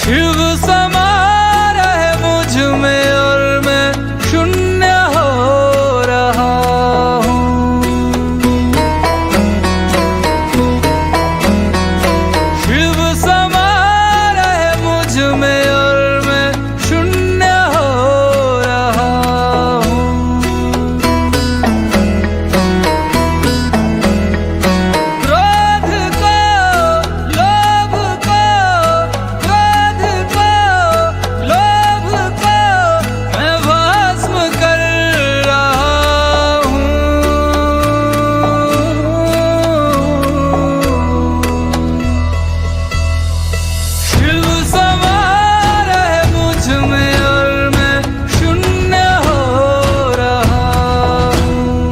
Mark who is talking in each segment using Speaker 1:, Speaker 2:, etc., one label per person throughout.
Speaker 1: शिव समा रहे मुझ में और मैं शून्य हो रहा हूँ। शिव समा रहे मुझ में और मैं शून्य हो रहा हूँ। क्रोध को, लोभ को, क्रोध को, लोभ को मैं भस्म कर रहा हूँ। शिव समा रहे मुझ में और मैं शून्य हो रहा हूँ।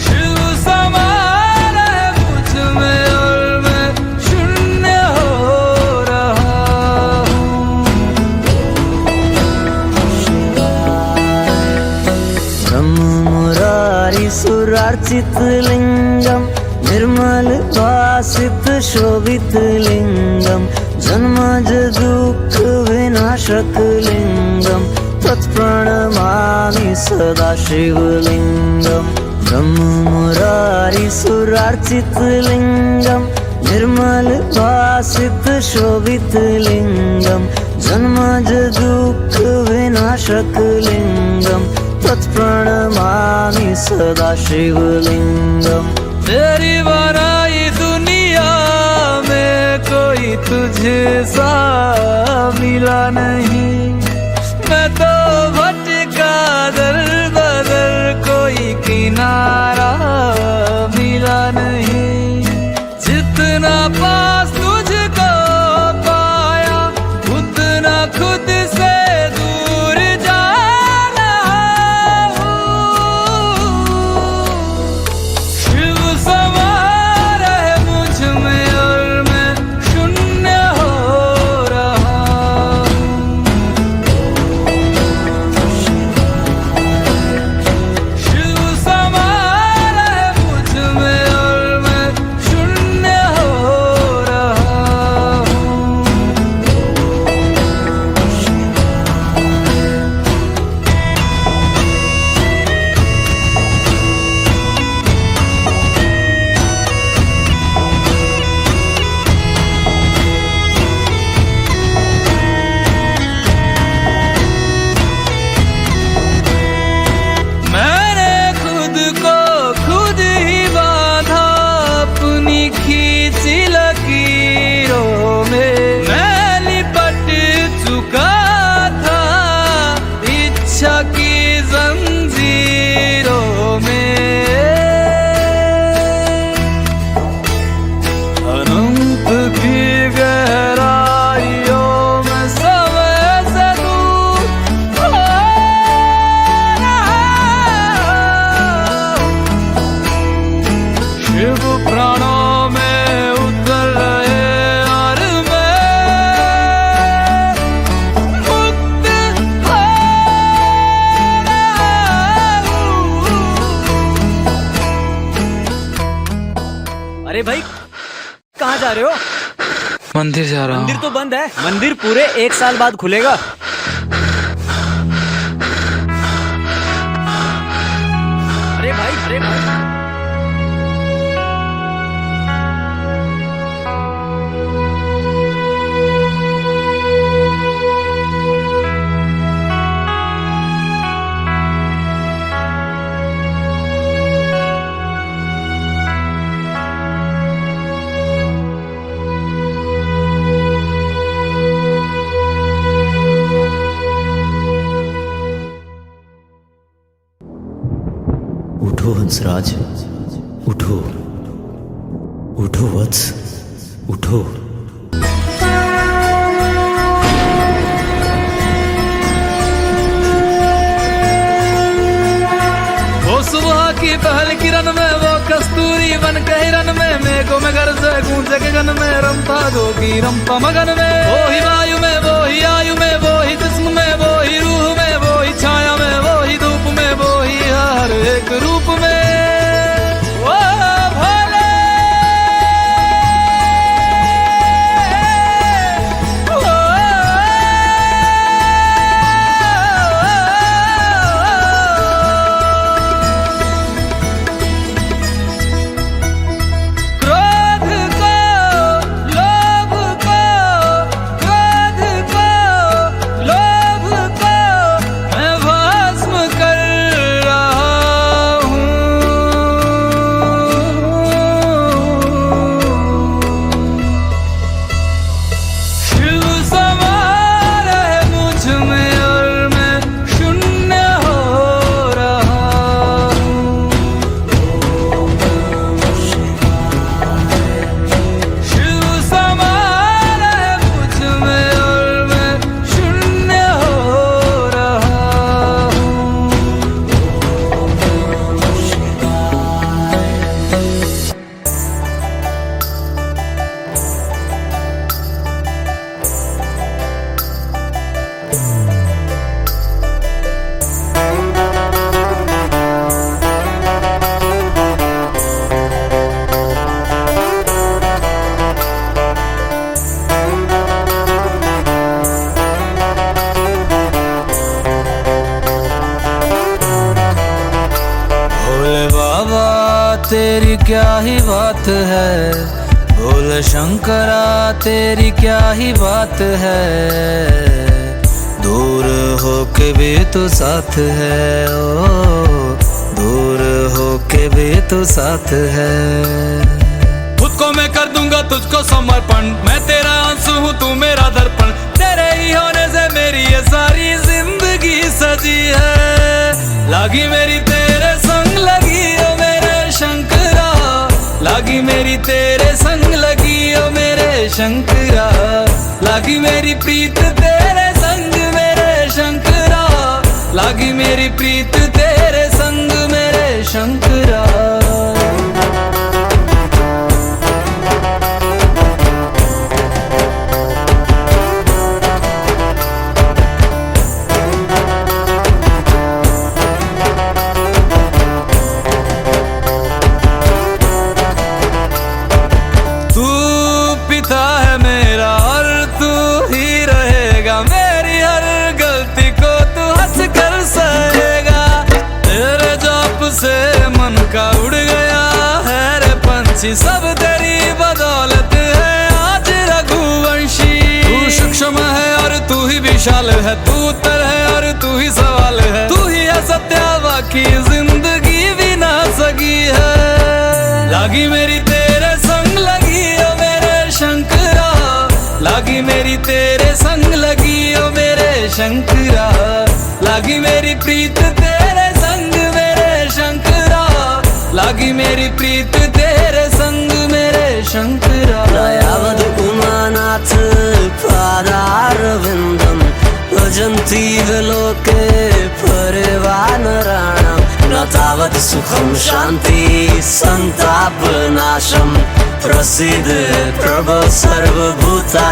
Speaker 1: शिव समा रहे मुझ में और मैं शून्य हो रहा हूँ।
Speaker 2: ब्रह्म मुरारी सुरार्चित लिंगम निर्मल भासित शोभित लिंगम जन्मज दुःख विनाशक लिंगम तत्प्रणमामि सदा शिवलिंगम। ब्रह्म मुरारी सुरार्चित लिंगम निर्मल भासित शोभित लिंगम जन्मज दुःख विनाशक लिंगम तत्प्रणमामि सदा शिवलिंगम।
Speaker 1: तेरी बनाई दुनिया में कोई तुझे सा मिला नहीं। मैं तो भटका दर बदर कोई किनारा मिला नहीं। जितना पास तुझको पाया उतना खुद से दूर जा रहा हूँ। शिव समा रहे मुझ में और मैं शून्य हो रहा हूँ। शिव समा रहे मुझ में और मैं शून्य हो रहा हूँ। मैंने खुद को खुद ही बांधा अपनी खींची लकीरों में। मैं लिपट चुका था इच्छा की जंजीरों में। अनंत की गहराइयों में समय से दूर हो रहा हूँ। शिव प्राणों में उतर रहे और मैं मुक्त हो रहा हूँ।
Speaker 3: अरे भाई कहाँ जा रहे हो?
Speaker 1: मंदिर जा रहा
Speaker 3: मंदिर
Speaker 1: हूँ।
Speaker 3: तो बंद है। मंदिर पूरे 1 साल बाद खुलेगा। अरे भाई, अरे भाई।
Speaker 2: उठो हंसराज, उठो उठो वत्स, उठो।
Speaker 1: वो सुबह की पहल किरण में वो कस्तूरी बन के हिरन में मेघों में घर से गूंजे गगन में रमता जोगी रमता मगन में। वो ही वायु में वो ही आयु में वो ही जिस्म में वो ही रूह में वो ही छाया में वो ही धूप में वो ही हर एक रूप में। वो भोले बात है, बोल शंकरा तेरी क्या ही बात है, दूर होके भी तू साथ है, ओ दूर होके भी तू साथ है। खुद को मैं कर दूंगा तुझको समर्पण, मैं तेरा आंसू हूँ तू मेरा दर्पण, तेरे ही होने से मेरी ये सारी जिंदगी सजी है। लागी मेरी तेरे संग लगी ओ मेरे शंकरा, लागी मेरी तेरे संग लगी ओ मेरे शंकरा, लागी मेरी प्रीत तेरे संग मेरे शंकरा, लागी मेरी प्रीत तेरे संग मेरे शंकरा। तू पिता है मेरा और तू ही रहेगा, मेरी हर गलती को तू हंस कर सहेगा, तेरे जाप से मन का उड़ गया है रे पंछी, सब तेरी बदौलत है आज रघुवंशी। तू सूक्ष्म है और तू ही विशाल है, तू उत्तर है और तू ही सवाल है, तू ही है सत्या बाकी जिंदगी भी ना सकी है। लागी मेरी तेरे संग लगी ओ मेरे शंकरा, लागी मेरी तेरे संग लगी ओ मेरे शंकरा, लागी मेरी प्रीत तेरे संग मेरे शंकरा, लागी मेरी प्रीत तेरे संग मेरे शंकरा।
Speaker 2: यावद् उमानाथ पादारविन्दं भजन्ति लोके परिवानराणां, न तावत् सुखं शान्ति संतापनाशं, प्रसीद प्रभो सर्वभूतादिवासम्।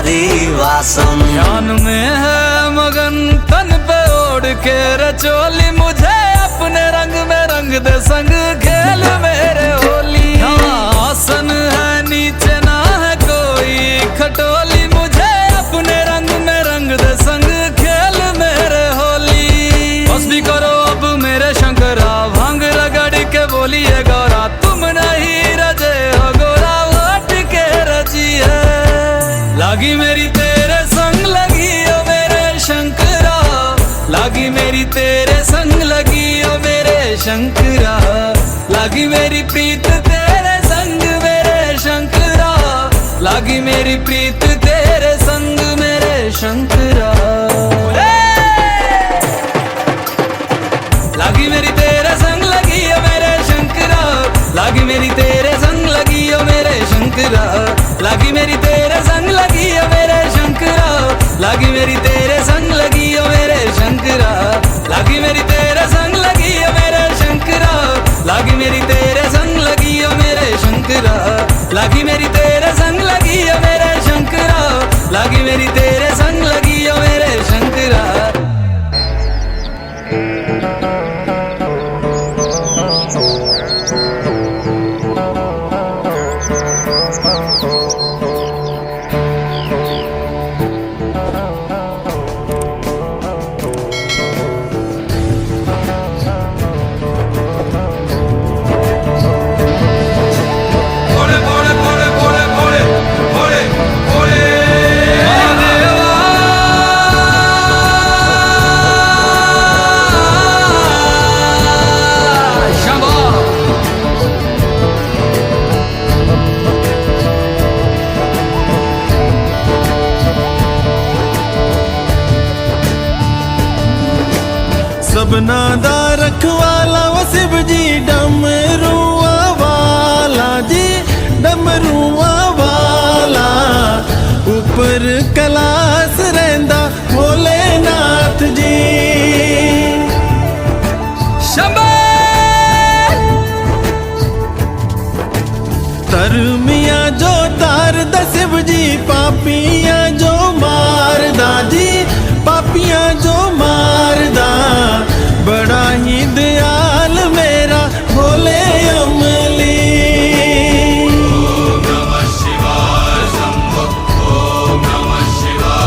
Speaker 1: ध्यान में है मगन तन पे ओढ़ के रचोली, मुझे अपने रंग में रंग दे संग खेल मेरे होली। आसन है नीचे ना है कोई खटोली, मुझे अपने रंग में रंग दे संग खेल मेरे होली। बस भी करो अब मेरे शंकरा, भांग रगड़ के बोलिए गौरा, तुम नहीं रजे हो गोरा हट के रजी है। लागी मेरी तेरे संग लगी ओ मेरे शंकरा, लागी मेरी तेरे संग लगी ओ मेरे शंकरा, लागी मेरी प्रीत तेरे संग मेरे शंकरा, लागी मेरी प्रीत तेरे संग मेरे शंकरा। लागी मेरी तेरे संग लगी ओ मेरे शंकरा, लागी मेरी तेरे संग लगी ओ मेरे शंकरा, लागी मेरी तेरे संग लगी ओ मेरे शंकरा, लागी मेरी तेरे संग लगी ओ मेरे शंकरा, लागी मेरी तेरे संग लगी ओ मेरे शंकरा, लागी मेरी तेरे संग लगी ओ मेरे शंकरा, लागी मेरी तेरे संग लगी ओ मेरे शंकरा, लागी मेरी तेरे संग लगी ओ मेरे शंकरा।
Speaker 4: सबना दा रखवाला वो शिव जी, डमरुआ वाला जी डमरुआ वाला, ऊपर कैलाश रहिंदा भोलेनाथ जी। तरमिया जो तार दा शिव जी, पापियां जो मारदा जी, पापियां जो मारदा, बड़ा ही दयाल मेरा भोले अमली। ओम नमः शिवाय शंभो, ओम नमः शिवाय।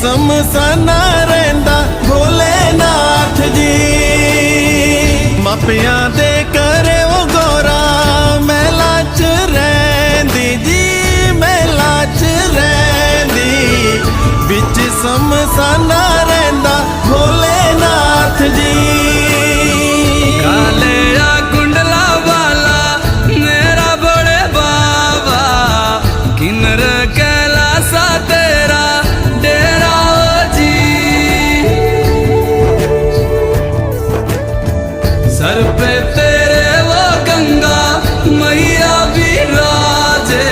Speaker 4: ਸਮਸਾਨਾ ਰਹਿੰਦਾ ਭੋਲੇਨਾਥ ਜੀ। ਮਾਪਿਆਂ ਦੇ ਘਰੇ ਉਹ ਗੋਰਾ ਮਹਿਲਾ ਚ ਰਹਿੰਦੀ ਜੀ, ਮਹਿਲਾ ਚ ਰਹਿੰਦੀ, ਵਿੱਚ ਸਮਸਾਨਾ ਰਹਿੰਦਾ ਭੋਲੇਨਾਥ ਜੀ।
Speaker 1: कालिया कुंडला वाला मेरा बड़े बाबा, किन्नर कैलासा तेरा डेरा ओ जी। सर पे तेरे वो गंगा मैया विराजे,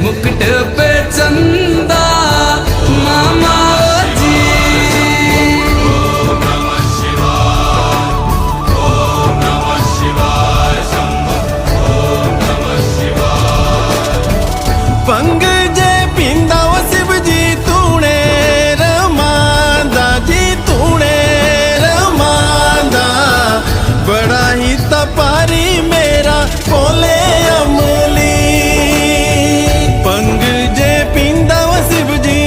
Speaker 1: मुकुट पे चंदा मामा ओ जी।
Speaker 4: ਭੰਗ ਜੇ ਪੀਂਦਾ ਉਹ ਸ਼ਿਵ ਜੀ ਤੂਣੇ ਰਮਾਂਦਾ ਜੀ, ਤੂਣੇ ਰਮਾਂਦਾ, ਬੜਾ ਹੀ ਤਪਾਰੀ ਮੇਰਾ ਭੋਲੇ ਅਮਲੀ। ਭੰਗ ਜੇ ਪੀਂਦਾ ਉਹ ਸ਼ਿਵ ਜੀ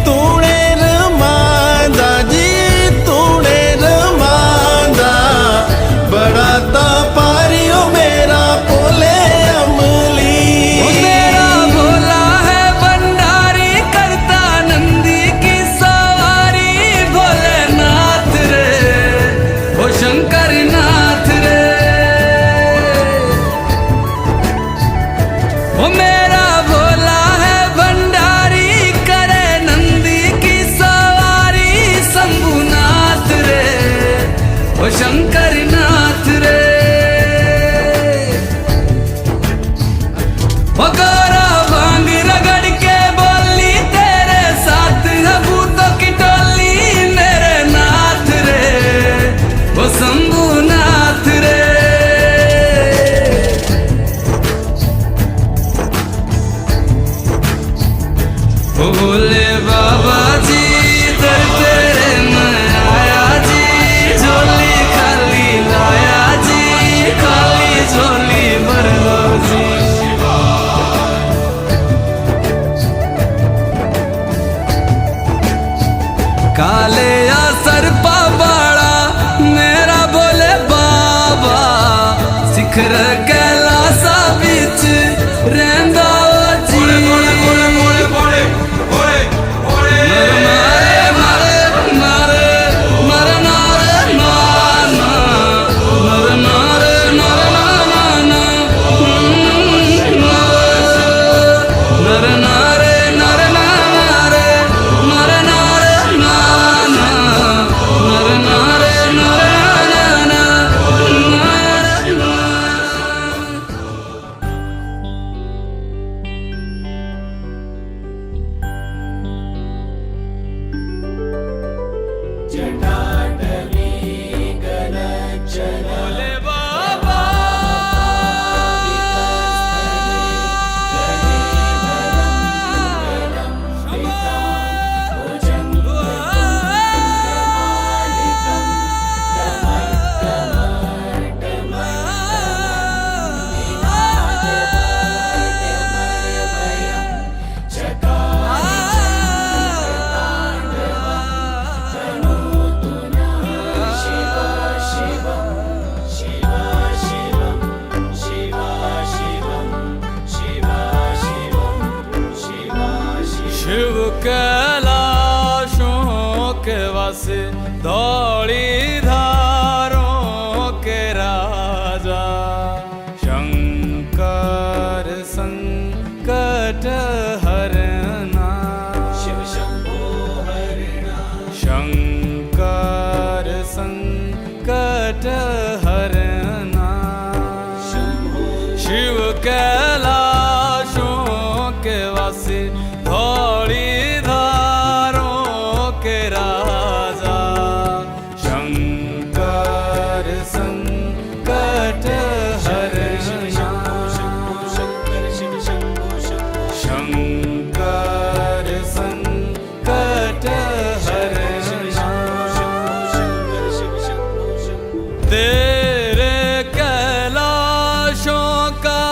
Speaker 4: ਤੂਣੇ ਰਮਾਂਦਾ ਜੀ, ਤੂਣੇ ਰਮਾਂਦਾ, ਬੜਾ ਤਪਾਰੀ ਉਹ ਮੇਰਾ ਭੋਲੇ ਅਮਲੀ।
Speaker 1: ओ मेरा भोला है भंडारी, करता नंदी की सवारी, भोलेनाथ रे ओ शंकर नाथ रे। ओ मेरा भोला है भंडारी, करे नंदी की सवारी, शंभुनाथ रे ओ शंकर नाथ रे। गोरा भांग रगड़ के बोली तेरे साथ है भूतों की टोली, मेरे नाथ रे वो शंभुनाथ रे। ओ भोले बाबा जी दर तेरे मैं आया जी, झोली खाली लाया जी, खाली झोली भर लो जी। काले या सरपा बाड़ा मेरा बोले बाबा, शिखर कैलासा बिच रहंदा ओ जी। नर मारे मारे मारे मारे नारे नाना, नर नारे नारे नाना, नर नारे नारे नारे, नर नारे नाना, नर नारे नारे नाना, भोले बाबा शिव कैलाशों के वासे दौड़ी धारों के राजा, शंकर संकट हरना, शिव शंभो हरना, शंकर संकट हरना, शिव कैलाशों के वासी धौड़ी धारों के राजा, शंकर संकट हरना, शंकर संकट हरना। तेरे कैलाशों का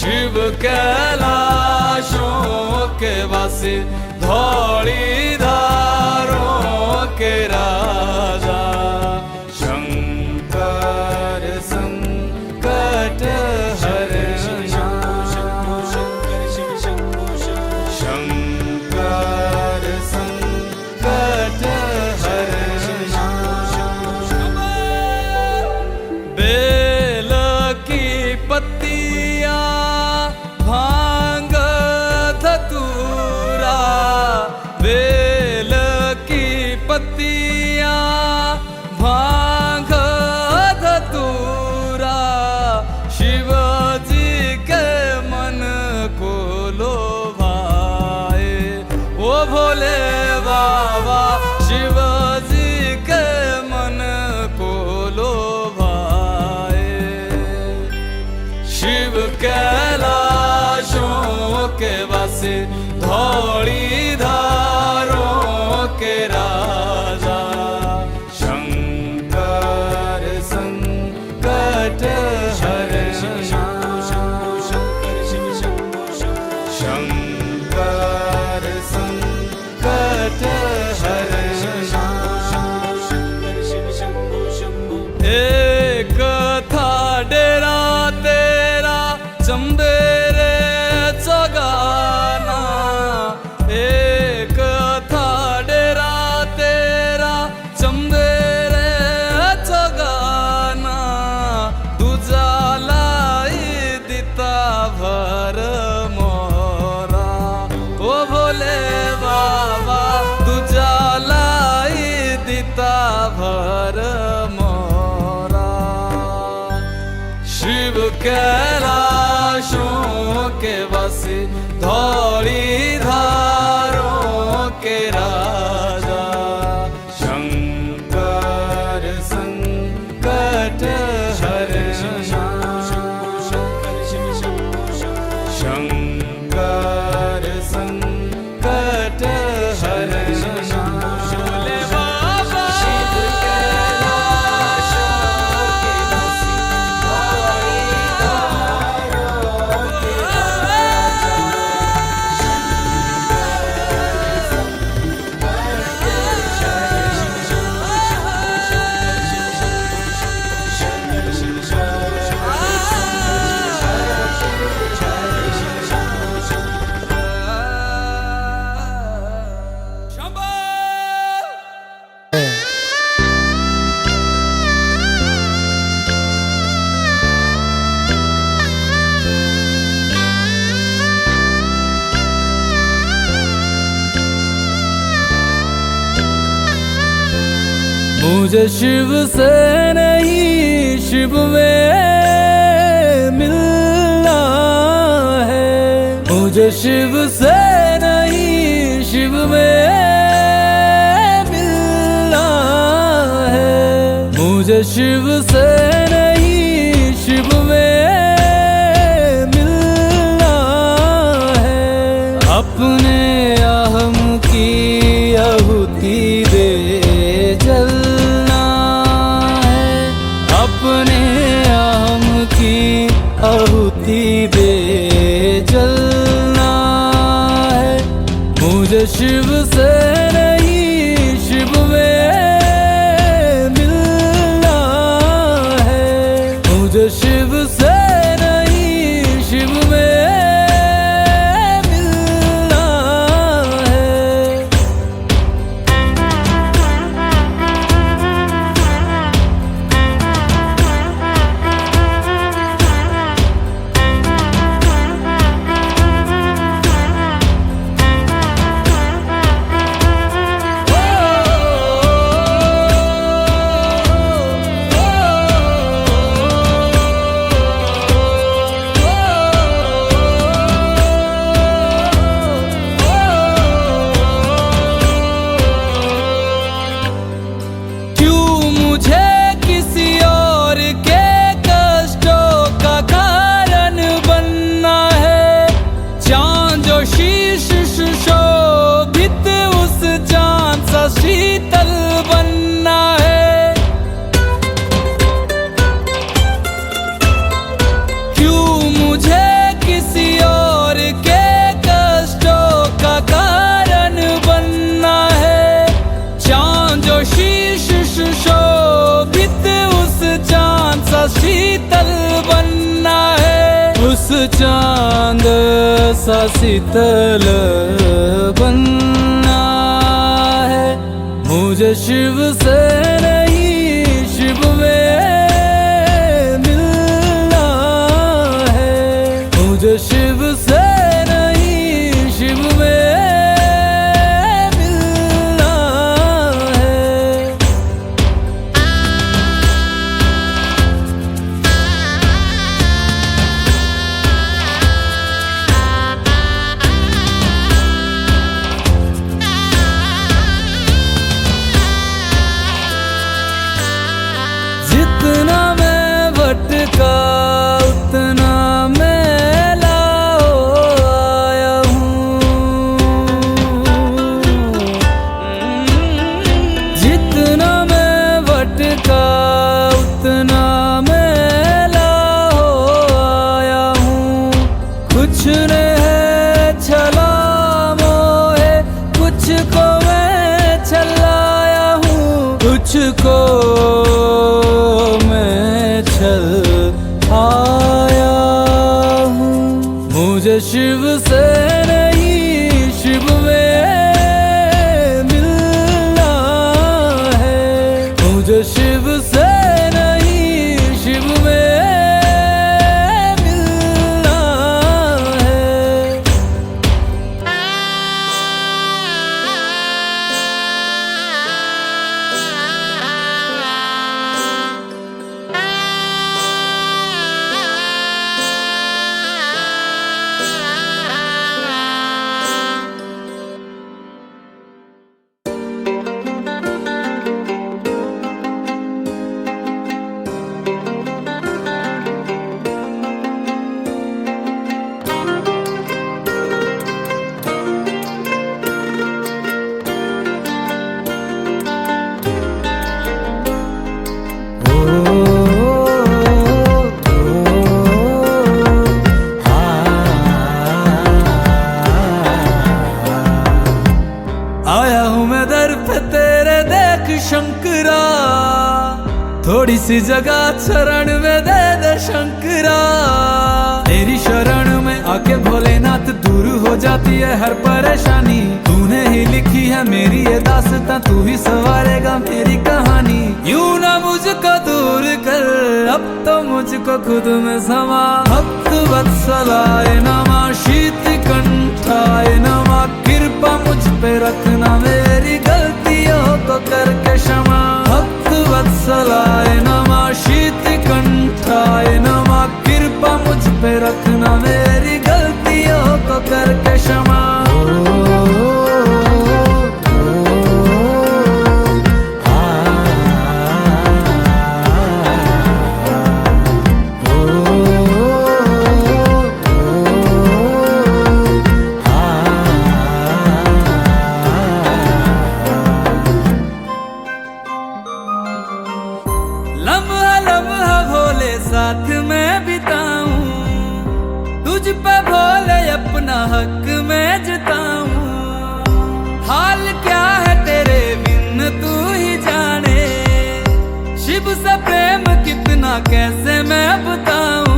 Speaker 1: शिव कैलाशों के वासी धौली धारों के राजा शंकर संकट हरना शंकर संकट हरना बेल की पत्तियां भांग धतूरा बेल की पत्तियां भांग धतूरा शिव जी के मन को लोभाए ओ भोले बाबा शिव जी के मन को लोभाए शिव कैलाशों के वासी धौली धारों के राजा शंकर संकट हरना शंकर संकट हरना एक था डेरा तेरा चंदेरे चगाना एक था डेरा तेरा चंदेरे चगाना तुझा लाई दिता भर मोरा ओ भोले बाबा तुझा लाई दिता भर मोरा शिव कैलाशों के वासी धौली धारों के राजा शंकर संकट हरना शंकर संकट हरना भोले बाबा शिव कैलाशों के वासी धौली धारों के राजा मुझे शिव से नहीं शिव में मिलना है मुझे शिव से नहीं शिव में मिलना है मुझे शिव से नहीं शिव में मिलना है अपने अहम की आहुति दे जलना है अपने अहम की आहुति दे जलना है मुझे शिव से नहीं शिव में मिलना है मुझे शिव से नहीं शिव में मिलना है उस चांद सा शीतल बनना है मुझे शिव से नहीं शिव में मिलना है मुझे शिव से नहीं शिव में मिलना है। जितना मैं भटका उतना मैं लाओ आया हूँ जितना मैं भटका उतना मैं लाओ आया हूँ कुछ ने है छला मोहे कुछ को मैं छलाया हूँ कुछ को मैं छल आया हूँ मुझे शिव से नहीं शिव में मिलना है मुझे शिव से नहीं शिव में मिलना है। आया हूँ मैं दर पे तेरे देख शंकरा थोड़ी सी जगह शरण में दे दे शंकरा तेरी शरण में आके भोलेनाथ दूर हो जाती है हर परेशानी तूने ही लिखी है मेरी ये दास्तां तू ही संवारेगा मेरी कहानी यूं ना मुझको दूर कर अब तो मुझको खुद में समा भक्त वत्सलाय नमः शीत कंठाय नमः कृपा मुझ पे रखना मेरी गलतियों को करके क्षमा भक्त वत्सलाय नमः शीत कंठाय नमः कृपा मुझ पे रखना मेरी गलतियों को करके क्षमा। लम्हा लम्हा भोले साथ में बिताऊं तुझ पे भोले अपना हक में जताऊं हाल क्या है तेरे बिन तू ही जाने शिव से प्रेम कितना कैसे मैं बताऊं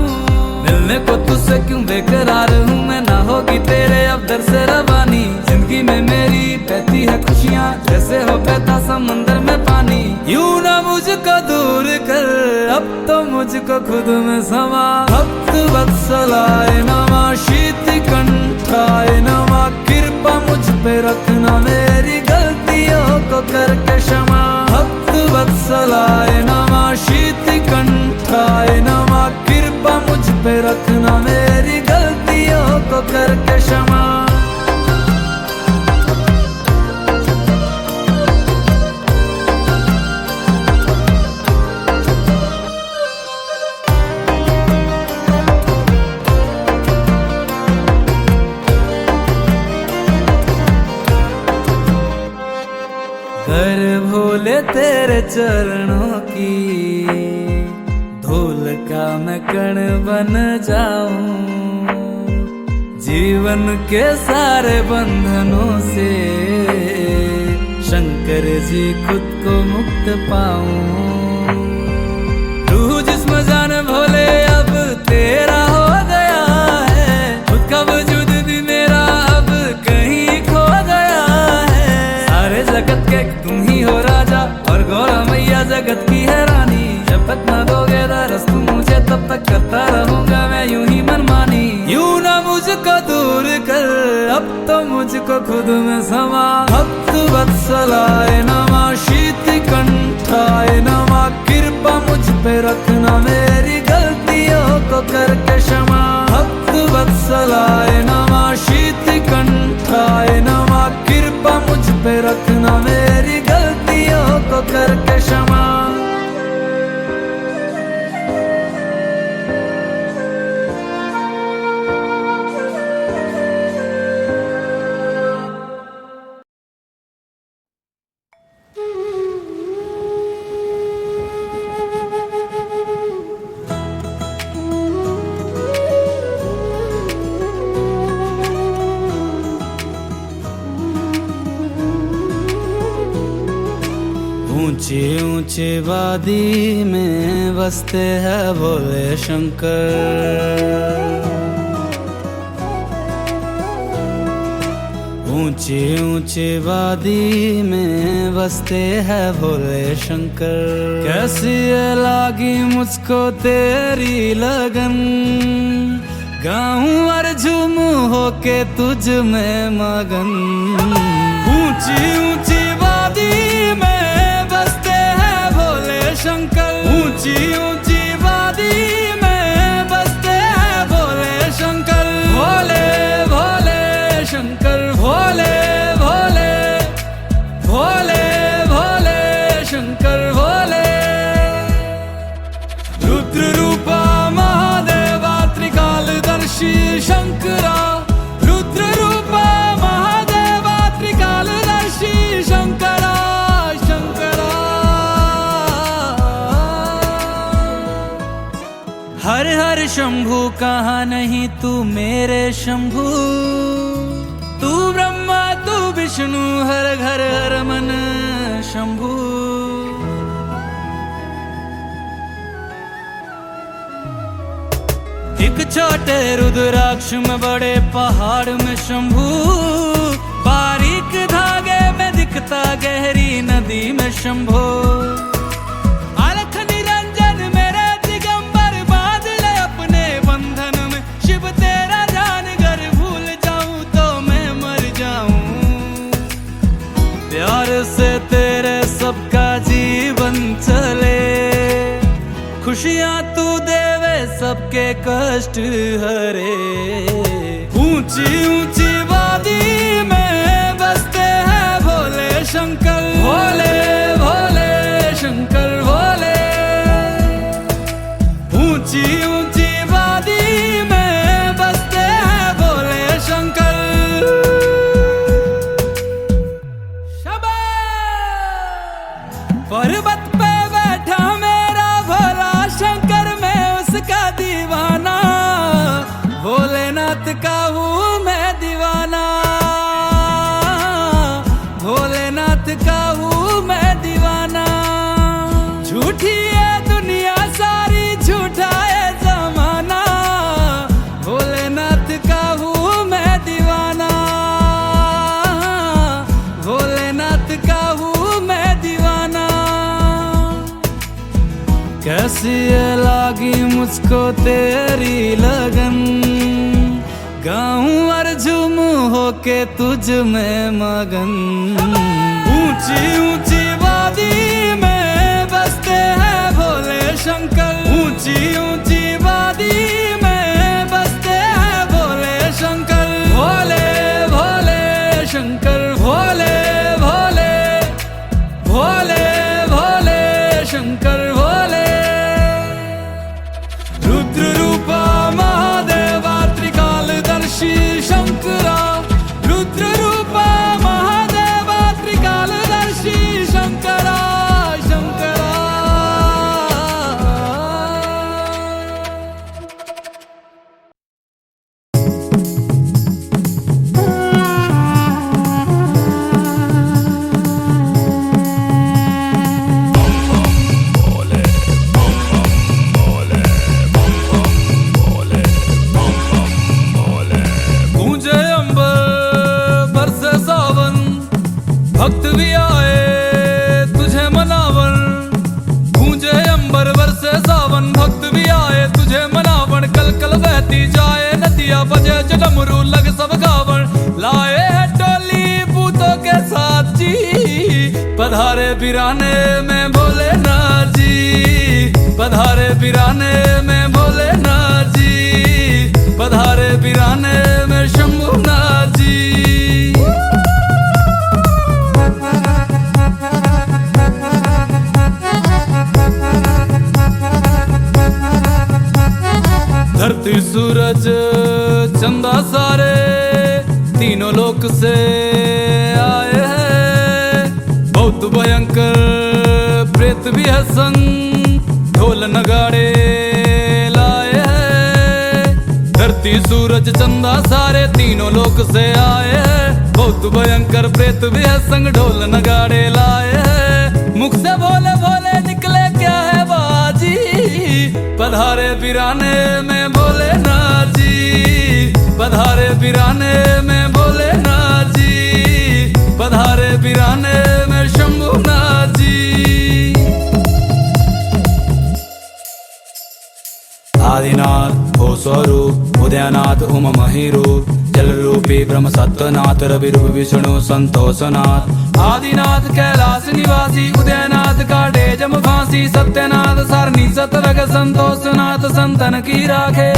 Speaker 1: मिलने को तुझसे क्यों बेकरार हूँ मैं ना होगी तेरे अब दर से रवानी जिंदगी में मेरी बहती है खुशियाँ जैसे हो बहता समंदर में पानी यूं ना मुझको दूर कर अब तो मुझको खुद में समा भक्त वत्सलाय नमः शीत कंठाय नमः कृपा मुझ पे रखना मेरी गलतियों को करके क्षमा भक्त वत्सलाय नमः शीत कंठाय नमः कृपा मुझ पे रखना मेरी गलतियों को करके क्षमा। कर भोले तेरे चरणों की धूल का मैं कण बन जाऊं जीवन के सारे बंधनों से शंकर जी खुद को मुक्त पाऊं। रूह जिस्म जान भोले अब तेरा हो गया अब तो मुझको खुद में समा। भक्त वत्सलाय नमः, शीत कंठाय नमः, कृपा मुझ पे रखना, मेरी गलतियों को करके क्षमा। भक्त वत्सलाय नमः, शीत कंठाय नमः, कृपा मुझ पे रखना, मेरी गलतियों को करके क्षमा। ऊंची ऊंची वादी में बसते हैं भोले शंकर। ऊंची ऊंची वादी में बसते हैं भोले शंकर। कैसी ये लागी मुझको तेरी लगन, गाऊं और झूमूं होके तुझ में मगन। ऊंची ऊंची वादी में बसते हैं भोले शंकर। ऊंची ऊंची वादी में बसते हैं भोले शंकर। भोले भोले शंकर, भोले भोले भोले भोले शंकर भोले। रुद्र रूपा महादेवा त्रिकालदर्शी शंकरा, रुद्र रूपा महादेवा त्रिकालदर्शी शंकरा शंकरा। हर हर शंभु कहाँ नहीं तू मेरे शंभु, तू ब्रह्मा तू विष्णु हर घर हर मन शंभु। एक छोटे रुद्राक्ष में बड़े पहाड़ में शंभु, बारीक धागे में दिखता गहरी नदी में शंभो। अलख निरंजन मेरे दिगंबर, बांध ले अपने बंधन में। शिव तेरा जान घर भूल जाऊं तो मैं मर जाऊं। प्यार से तेरे सबका जीवन चले, खुशियां तू देवे सबके कष्ट हरे। ऊंची ऊंची वादी में बसते हैं भोले शंकर। भोले भोले शंकर भोले। ऊंची ऊंची वादी में बसते हैं भोले शंकर। शाबाश। पर्वत पे बैठा मेरा भोला शंकर, मैं उसका दीवाना। भोलेनाथ का हूँ मैं दीवाना, भोलेनाथ का हूँ मैं दीवाना। झूठी है दुनिया सारी, झूठा है जमाना। भोलेनाथ का हूँ मैं दीवाना, भोलेनाथ का हूँ मैं दीवाना। कैसी ये लागी मुझको तेरी लगन, गाऊं और झूमूं होके तुझ में मगन। ऊंची ऊंची वादी में बसते हैं भोले शंकर। ऊंची ऊंची वादी में बसते हैं भोले शंकर। भोले भोले शंकर भोले भोले भोले भोले शंकर भोले। रुद्र रूपा महादेवा त्रिकालदर्शी शंकरा, रुद्र रूपा महादेवा त्रिकालदर्शी शंकरा शंकरा। भक्त भी आए तुझे मनावन, गूंजे अंबर बरसे सावन। भक्त भी आए तुझे मनावन, कल कल बहती जाए नदिया, बजे डमरू लग सब गावन। ला पधारे बिराने में भोलेनाथ जी, पधारे बिराने में भोलेनाथ जी, पधारे बिराने में शंभुनाथ जी। धरती सूरज चंदा सारे तीनों लोक से आए हैं, बहुत भयंकर प्रेत भी है संग, ढोल नगाड़े लाए हैं। धरती सूरज चंदा सारे तीनों लोक से आए हैं, बहुत भयंकर प्रेत भी है संग, ढोल नगाड़े लाए हैं। मुख से भोले भोले निकले क्या है बाजी, पधारे बिराने में भोलेनाथ जी, पधारे बिराने में भोलेनाथ जी, पधारे बिराने में शंभुनाथ जी। आदिनाथ हो स्वरूप, उदयनाथ उम महिरूप, जल रूपी ब्रह्म सत्यनाथ, रवि रूप विष्णु संतोषनाथ। आदिनाथ कैलाश निवासी, उदयनाथ काटे जम फांसी, सत्यनाथ सारणी सतरग, संतोषनाथ संतन की राखे।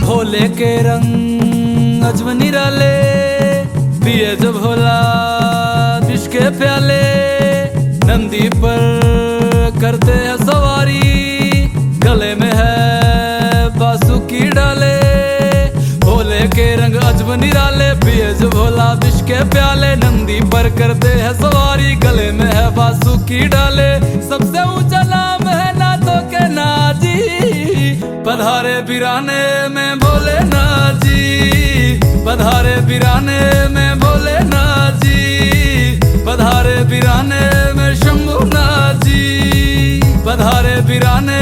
Speaker 1: भोले के रंग अजब निराले, पिए जब भोला विष के प्याले, नंदी पर करते हैं सवारी, गले में है बासुकी डाले। भोले के रंग अजब निराले, पिए जो भोला विष के प्याले, नंदी पर करते हैं सवारी, गले में है बासुकी डाले। सबसे ऊंचा नाम है नाथों के नाजी, पधारे बिराने में भोलेनाथ जी, पधारे बिराने में भोलेनाथ जी, पधारे बिराने में शंभुनाथ जी, पधारे बिराने